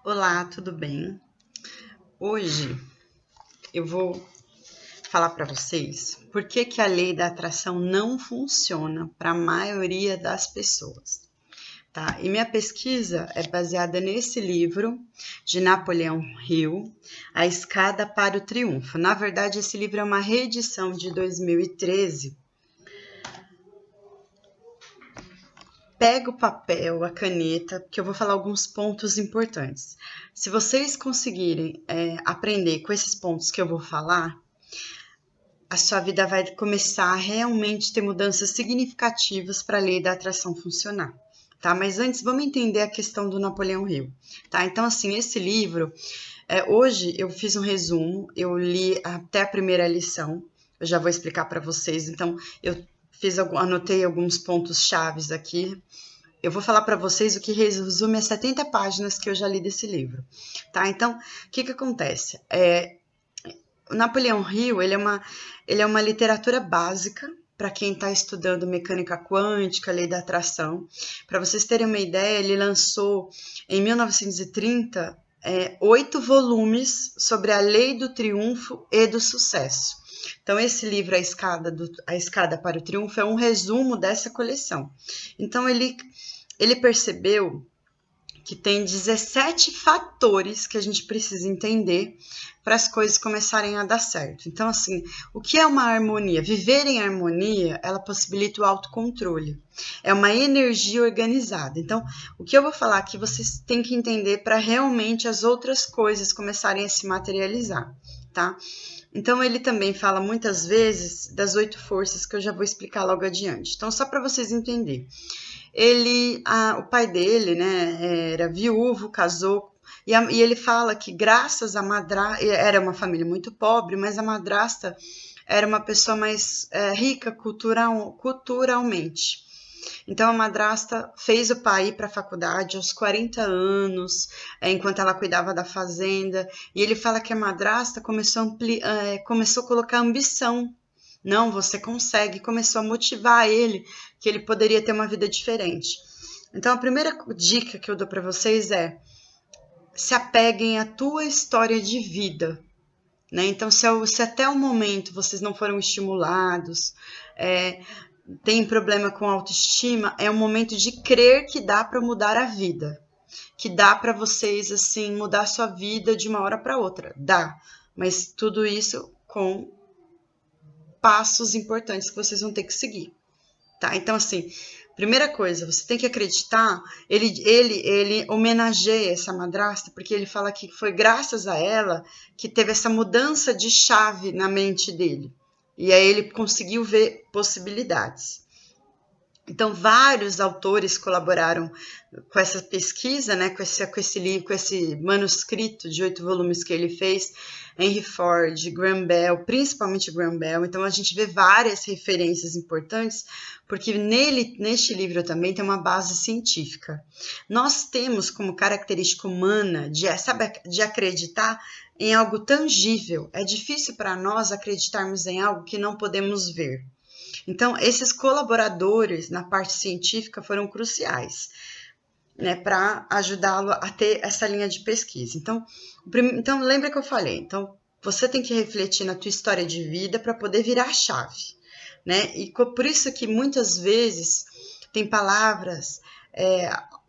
Olá, tudo bem? Hoje eu vou falar para vocês por que a lei da atração não funciona para a maioria das pessoas, tá? E minha pesquisa é baseada nesse livro de Napoleão Hill, A Escada para o Triunfo. Na verdade, esse livro é uma reedição de 2013. Pega o papel, a caneta, que eu vou falar alguns pontos importantes. Se vocês conseguirem aprender com esses pontos que eu vou falar, a sua vida vai começar a realmente ter mudanças significativas para a lei da atração funcionar, tá? Mas antes, vamos entender a questão do Napoleão Hill, tá? Então, assim, esse livro, hoje eu fiz um resumo, eu li até a primeira lição, eu já vou explicar para vocês. Então, eu anotei alguns pontos chaves aqui. Eu vou falar para vocês o que resume as 70 páginas que eu já li desse livro, tá? Então, o que acontece? O Napoleão Hill, ele é uma literatura básica para quem está estudando mecânica quântica, lei da atração. Para vocês terem uma ideia, ele lançou em 1930 8 volumes sobre a lei do triunfo e do sucesso. Então, esse livro, A Escada para o Triunfo, é um resumo dessa coleção. Então, ele percebeu que tem 17 fatores que a gente precisa entender para as coisas começarem a dar certo. Então, assim, o que é uma harmonia? Viver em harmonia, ela possibilita o autocontrole. É uma energia organizada. Então, o que eu vou falar aqui, vocês têm que entender para realmente as outras coisas começarem a se materializar, tá? Então, ele também fala muitas vezes das 8 forças que eu já vou explicar logo adiante. Então, só para vocês entenderem. O pai dele, né, era viúvo, casou, e ele fala que graças à madrasta, era uma família muito pobre, mas a madrasta era uma pessoa mais rica culturalmente. Então a madrasta fez o pai ir para a faculdade aos 40 anos, enquanto ela cuidava da fazenda, e ele fala que a madrasta começou a colocar ambição. Não, você consegue, começou a motivar ele, que ele poderia ter uma vida diferente. Então, a primeira dica que eu dou para vocês é: se apeguem à tua história de vida, né? Então, se até o momento vocês não foram estimulados, tem problema com autoestima, é o momento de crer que dá para mudar a vida, que dá para vocês, assim, mudar a sua vida de uma hora para outra. Dá, mas tudo isso com passos importantes que vocês vão ter que seguir, tá? Então, assim, primeira coisa, você tem que acreditar. Ele homenageia essa madrasta porque ele fala que foi graças a ela que teve essa mudança de chave na mente dele. E aí ele conseguiu ver possibilidades. Então, vários autores colaboraram com essa pesquisa, né, com esse livro, com esse manuscrito de 8 volumes que ele fez. Henry Ford, Graham Bell, principalmente Graham Bell. Então, a gente vê várias referências importantes, porque neste livro também tem uma base científica. Nós temos como característica humana de acreditar em algo tangível. É difícil para nós acreditarmos em algo que não podemos ver. Então, esses colaboradores na parte científica foram cruciais, né, para ajudá-lo a ter essa linha de pesquisa. Então, lembra que eu falei? Então, você tem que refletir na tua história de vida para poder virar a chave, né? E por isso que muitas vezes tem palavras,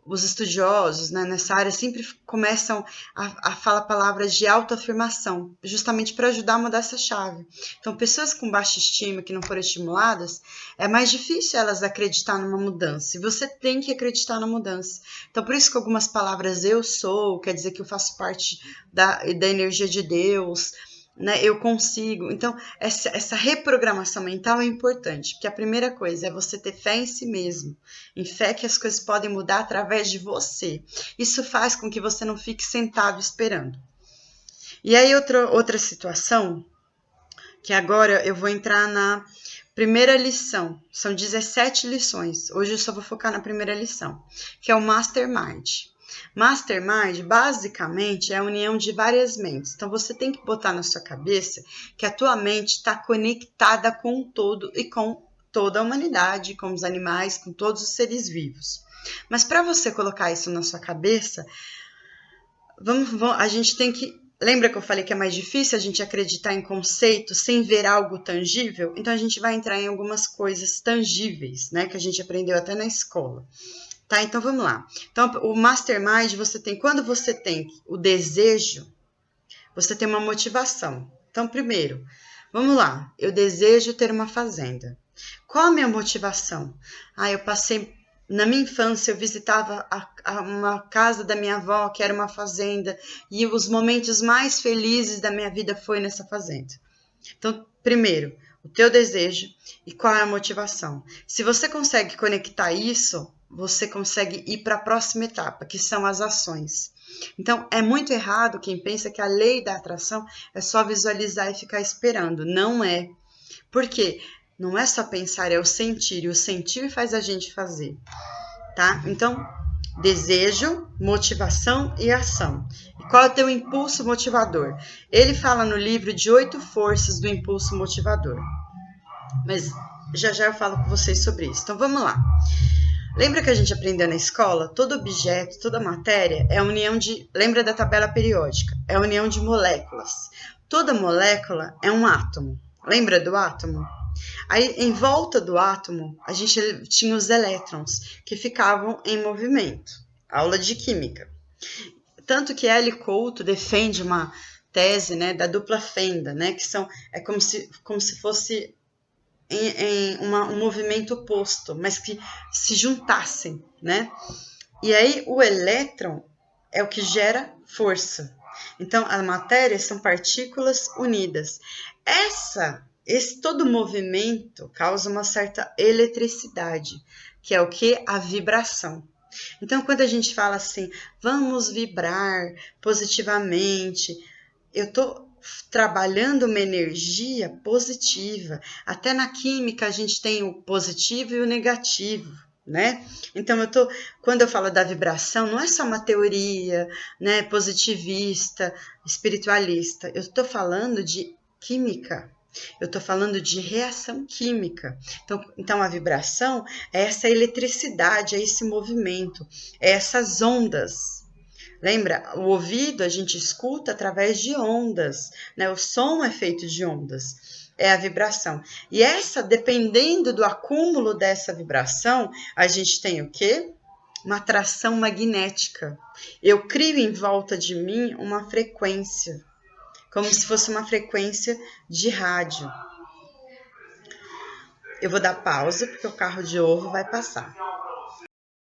os estudiosos, né, nessa área sempre começam a falar palavras de autoafirmação, justamente para ajudar a mudar essa chave. Então, pessoas com baixa estima, que não foram estimuladas, é mais difícil elas acreditar numa mudança, e você tem que acreditar na mudança. Então, por isso que algumas palavras eu sou, quer dizer que eu faço parte da energia de Deus, né? Eu consigo. Então, essa reprogramação mental é importante, porque a primeira coisa é você ter fé em si mesmo, em fé que as coisas podem mudar através de você. Isso faz com que você não fique sentado esperando. E aí, outra situação, que agora eu vou entrar na primeira lição. São 17 lições. Hoje eu só vou focar na primeira lição, que é o Mastermind. Mastermind, basicamente, é a união de várias mentes. Então, você tem que botar na sua cabeça que a tua mente está conectada com o todo e com toda a humanidade, com os animais, com todos os seres vivos. Mas para você colocar isso na sua cabeça, a gente tem que... Lembra que eu falei que é mais difícil a gente acreditar em conceito sem ver algo tangível? Então a gente vai entrar em algumas coisas tangíveis, né? Que a gente aprendeu até na escola. Tá? Então vamos lá. Então o Mastermind, quando você tem o desejo, você tem uma motivação. Então primeiro, vamos lá. Eu desejo ter uma fazenda. Qual a minha motivação? Eu passei... Na minha infância, eu visitava uma casa da minha avó, que era uma fazenda, e os momentos mais felizes da minha vida foi nessa fazenda. Então, primeiro, o teu desejo e qual é a motivação. Se você consegue conectar isso, você consegue ir para a próxima etapa, que são as ações. Então, é muito errado quem pensa que a lei da atração é só visualizar e ficar esperando. Não é. Por quê? Não é só pensar, é o sentir. E o sentir faz a gente fazer, tá? Então, desejo, motivação e ação. E qual é o teu impulso motivador? Ele fala no livro de 8 forças do impulso motivador. Mas já eu falo com vocês sobre isso. Então, vamos lá. Lembra que a gente aprendeu na escola? Todo objeto, toda matéria é a união de... Lembra da tabela periódica? É a união de moléculas. Toda molécula é um átomo. Lembra do átomo? Aí, em volta do átomo, a gente tinha os elétrons, que ficavam em movimento. Aula de química. Tanto que Ellie Couto defende uma tese, né, da dupla fenda, né, que é como se fosse um movimento oposto, mas que se juntassem, né? E aí, o elétron é o que gera força. Então, a matéria são partículas unidas. Todo movimento causa uma certa eletricidade, que é o que? A vibração. Então, quando a gente fala assim, vamos vibrar positivamente, eu estou trabalhando uma energia positiva. Até na química a gente tem o positivo e o negativo, né? Então, quando eu falo da vibração, não é só uma teoria, né, positivista, espiritualista. Eu estou falando de química. Eu estou falando de reação química. Então, a vibração é essa eletricidade, é esse movimento, é essas ondas. Lembra? O ouvido a gente escuta através de ondas, né? O som é feito de ondas, é a vibração. E dependendo do acúmulo dessa vibração, a gente tem o quê? Uma atração magnética. Eu crio em volta de mim uma frequência, como se fosse uma frequência de rádio. Eu vou dar pausa, porque o carro de ovo vai passar.